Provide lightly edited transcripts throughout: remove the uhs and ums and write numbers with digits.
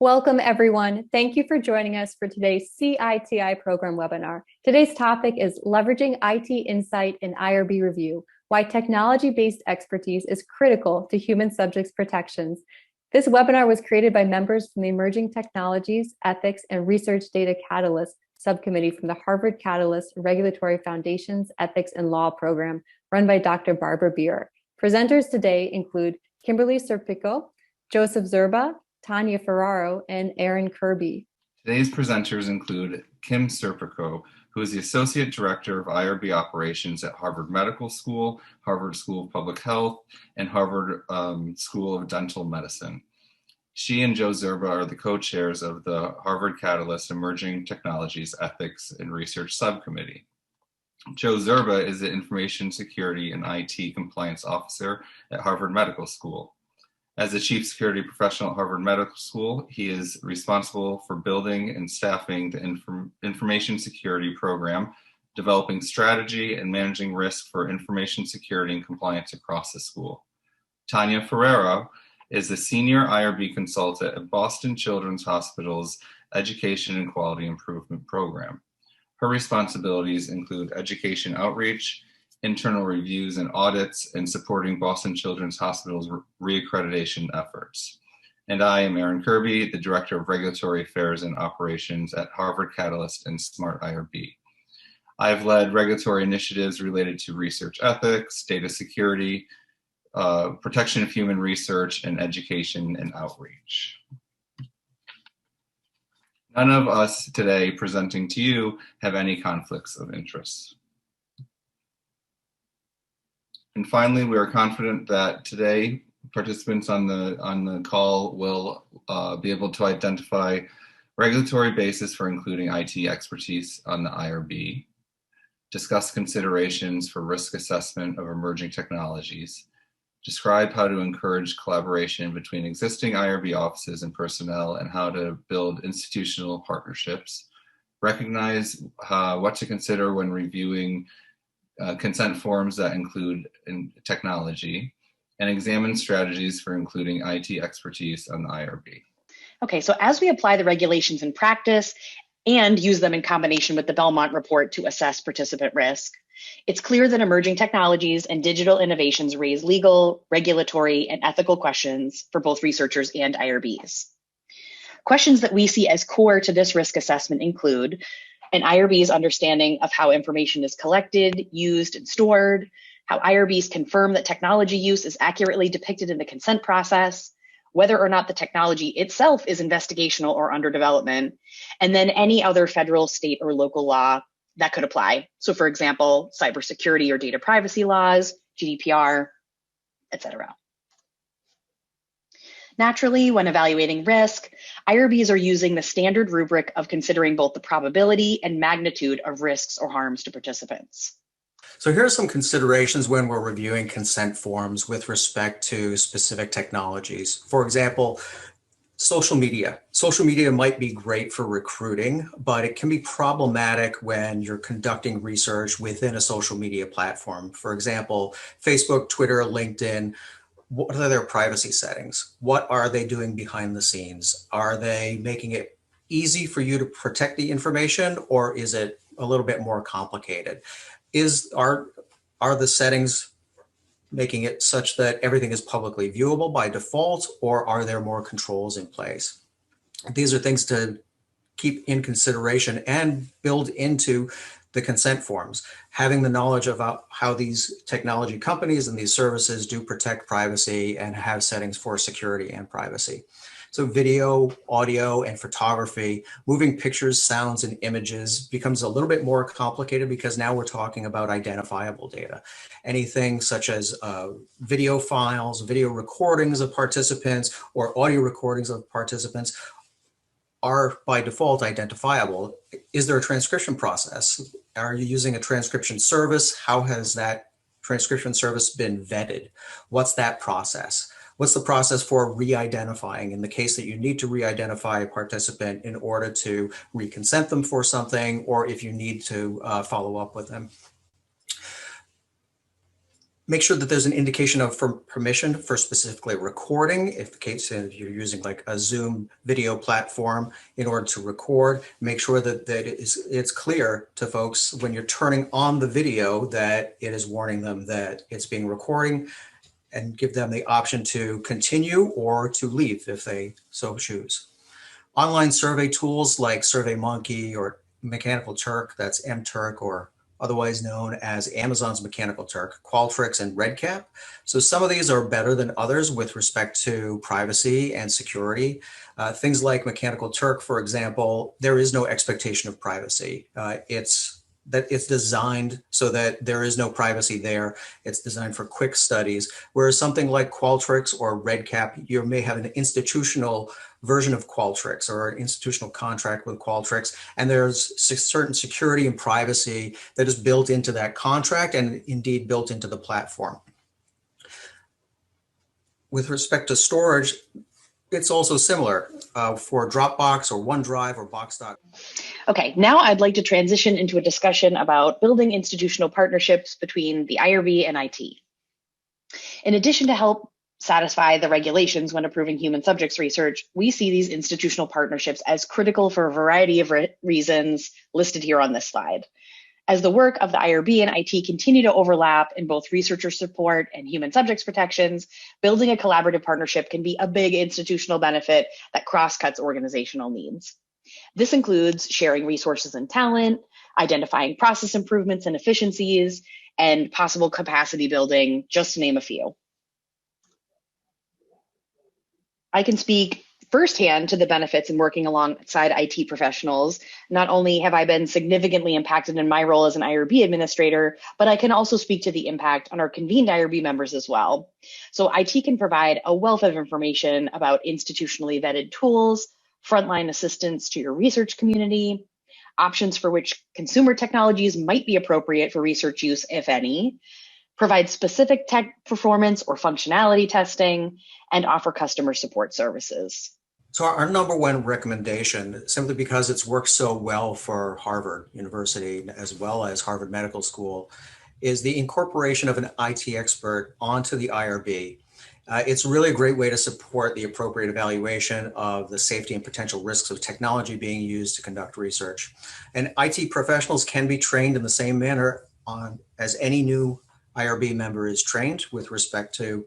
Welcome, everyone. Thank you for joining us for today's CITI program webinar. Today's topic is Leveraging IT Insight in IRB Review, Why Technology-Based Expertise is Critical to Human Subjects Protections. This webinar was created by members from the Emerging Technologies, Ethics, and Research Data Catalyst subcommittee from the Harvard Catalyst Regulatory Foundations Ethics and Law program, run by Dr. Barbara Beer. Presenters today include Kimberley Serpico, Joseph Zurba, Tonya Ferraro, and Aaron Kirby. Today's presenters include Kim Serpico, who is the Associate Director of IRB Operations at Harvard Medical School, Harvard School of Public Health, and Harvard School of Dental Medicine. She and Joe Zurba are the co-chairs of the Harvard Catalyst Emerging Technologies Ethics and Research Subcommittee. Joe Zurba is the Information Security and IT Compliance Officer at Harvard Medical School. As the Chief Security Professional at Harvard Medical School, he is responsible for building and staffing the Information Security Program, developing strategy and managing risk for information security and compliance across the school. Tonya Ferraro is the Senior IRB Consultant at Boston Children's Hospital's Education and Quality Improvement Program. Her responsibilities include education outreach, internal reviews and audits, and supporting Boston Children's Hospital's reaccreditation efforts. And I am Aaron Kirby, the Director of Regulatory Affairs and Operations at Harvard Catalyst and Smart IRB. I have led regulatory initiatives related to research ethics, data security, protection of human research, and education and outreach. None of us today presenting to you have any conflicts of interest. And finally, we are confident that today participants on the call will be able to identify regulatory basis for including IT expertise on the IRB, discuss considerations for risk assessment of emerging technologies, describe how to encourage collaboration between existing IRB offices and personnel and how to build institutional partnerships, recognize what to consider when reviewing consent forms that include technology, and examine strategies for including IT expertise on the IRB. Okay, so as we apply the regulations in practice and use them in combination with the Belmont report to assess participant risk, it's clear that emerging technologies and digital innovations raise legal, regulatory, and ethical questions for both researchers and IRBs. Questions that we see as core to this risk assessment include an IRB's understanding of how information is collected, used, and stored, how IRBs confirm that technology use is accurately depicted in the consent process, whether or not the technology itself is investigational or under development, and then any other federal, state, or local law that could apply. So for example, cybersecurity or data privacy laws, GDPR, etc. Naturally, when evaluating risk, IRBs are using the standard rubric of considering both the probability and magnitude of risks or harms to participants. So here are some considerations when we're reviewing consent forms with respect to specific technologies. For example, social media. Social media might be great for recruiting, but it can be problematic when you're conducting research within a social media platform. For example, Facebook, Twitter, LinkedIn. What are their privacy settings? What are they doing behind the scenes? Are they making it easy for you to protect the information, or is it a little bit more complicated? Are the settings making it such that everything is publicly viewable by default, or are there more controls in place? These are things to keep in consideration and build into the consent forms. Having the knowledge about how these technology companies and these services do protect privacy and have settings for security and privacy. So video, audio, and photography, moving pictures, sounds, and images becomes a little bit more complicated because now we're talking about identifiable data. Anything such as video files, video recordings of participants, or audio recordings of participants are by default identifiable. Is there a transcription process? Are you using a transcription service? How has that transcription service been vetted? What's that process? What's the process for re-identifying in the case that you need to re-identify a participant in order to reconsent them for something, or if you need to follow up with them? Make sure that there's an indication of permission for specifically recording. If you're using like a Zoom video platform in order to record, make sure that it's clear to folks when you're turning on the video that it is warning them that it's being recording, and give them the option to continue or to leave if they so choose. Online survey tools like SurveyMonkey or Mechanical Turk, that's MTurk, or otherwise known as Amazon's Mechanical Turk, Qualtrics, and RedCap. So some of these are better than others with respect to privacy and security. Things like Mechanical Turk, for example, there is no expectation of privacy. It's designed so that there is no privacy there. It's designed for quick studies, whereas something like Qualtrics or RedCap, you may have an institutional version of Qualtrics or an institutional contract with Qualtrics, and there's certain security and privacy that is built into that contract and indeed built into the platform. With respect to storage, it's also similar for Dropbox or OneDrive or Box.com. Okay, now I'd like to transition into a discussion about building institutional partnerships between the IRB and IT. In addition to help satisfy the regulations when approving human subjects research, we see these institutional partnerships as critical for a variety of reasons listed here on this slide. As the work of the IRB and IT continue to overlap in both researcher support and human subjects protections, building a collaborative partnership can be a big institutional benefit that cross-cuts organizational needs. This includes sharing resources and talent, identifying process improvements and efficiencies, and possible capacity building, just to name a few. I can speak firsthand to the benefits in working alongside IT professionals. Not only have I been significantly impacted in my role as an IRB administrator, but I can also speak to the impact on our convened IRB members as well. So IT can provide a wealth of information about institutionally vetted tools, frontline assistance to your research community, options for which consumer technologies might be appropriate for research use, if any, provide specific tech performance or functionality testing, and offer customer support services. So our number one recommendation, simply because it's worked so well for Harvard University as well as Harvard Medical School, is the incorporation of an IT expert onto the IRB. It's really a great way to support the appropriate evaluation of the safety and potential risks of technology being used to conduct research. And IT professionals can be trained in the same manner as any new IRB member is trained with respect to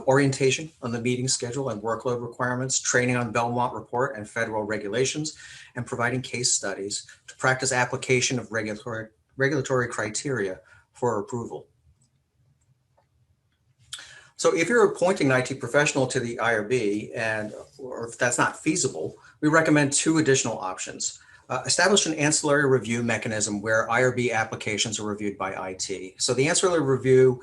orientation on the meeting schedule and workload requirements, training on Belmont report and federal regulations, and providing case studies to practice application of regulatory criteria for approval. So if you're appointing an IT professional to the IRB, or if that's not feasible, we recommend two additional options. Establish an ancillary review mechanism where IRB applications are reviewed by IT. So the ancillary review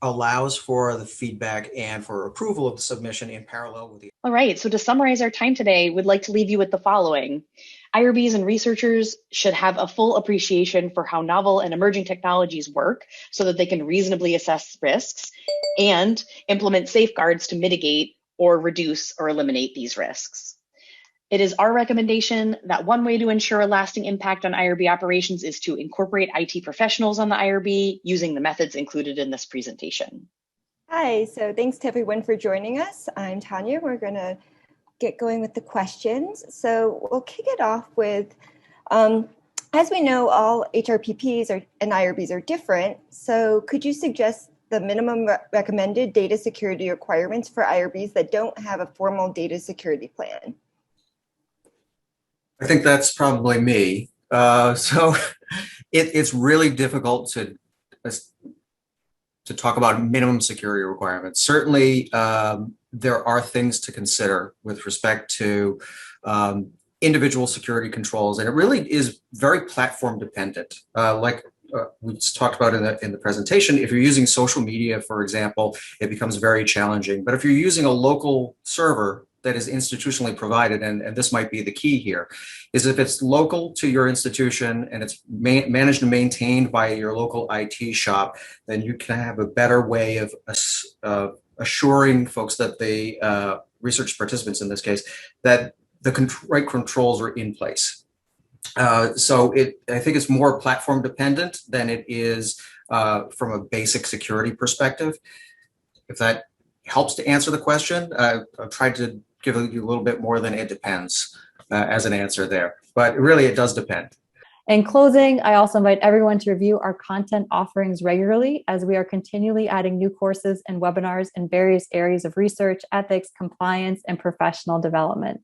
allows for the feedback and for approval of the submission in parallel with the. All right, so to summarize our time today, we'd like to leave you with the following. IRBs and researchers should have a full appreciation for how novel and emerging technologies work so that they can reasonably assess risks and implement safeguards to mitigate or reduce or eliminate these risks. It is our recommendation that one way to ensure a lasting impact on IRB operations is to incorporate IT professionals on the IRB using the methods included in this presentation. Hi, so thanks to everyone for joining us. I'm Tonya. We're going to get going with the questions. So we'll kick it off with, as we know, all HRPPs and IRBs are different. So could you suggest the minimum recommended data security requirements for IRBs that don't have a formal data security plan? I think that's probably me. So it's really difficult to talk about minimum security requirements. Certainly, there are things to consider with respect to individual security controls, and it really is very platform dependent. Like we talked about in the presentation, if you're using social media, for example, it becomes very challenging. But if you're using a local server that is institutionally provided, and this might be the key here, is if it's local to your institution and it's managed and maintained by your local IT shop, then you can have a better way of assuring folks that the research participants in this case, that the right controls are in place. So I think it's more platform dependent than it is from a basic security perspective. If that helps to answer the question, I've tried to give you a little bit more than it depends as an answer there, but really it does depend. In closing, I also invite everyone to review our content offerings regularly as we are continually adding new courses and webinars in various areas of research, ethics, compliance, and professional development.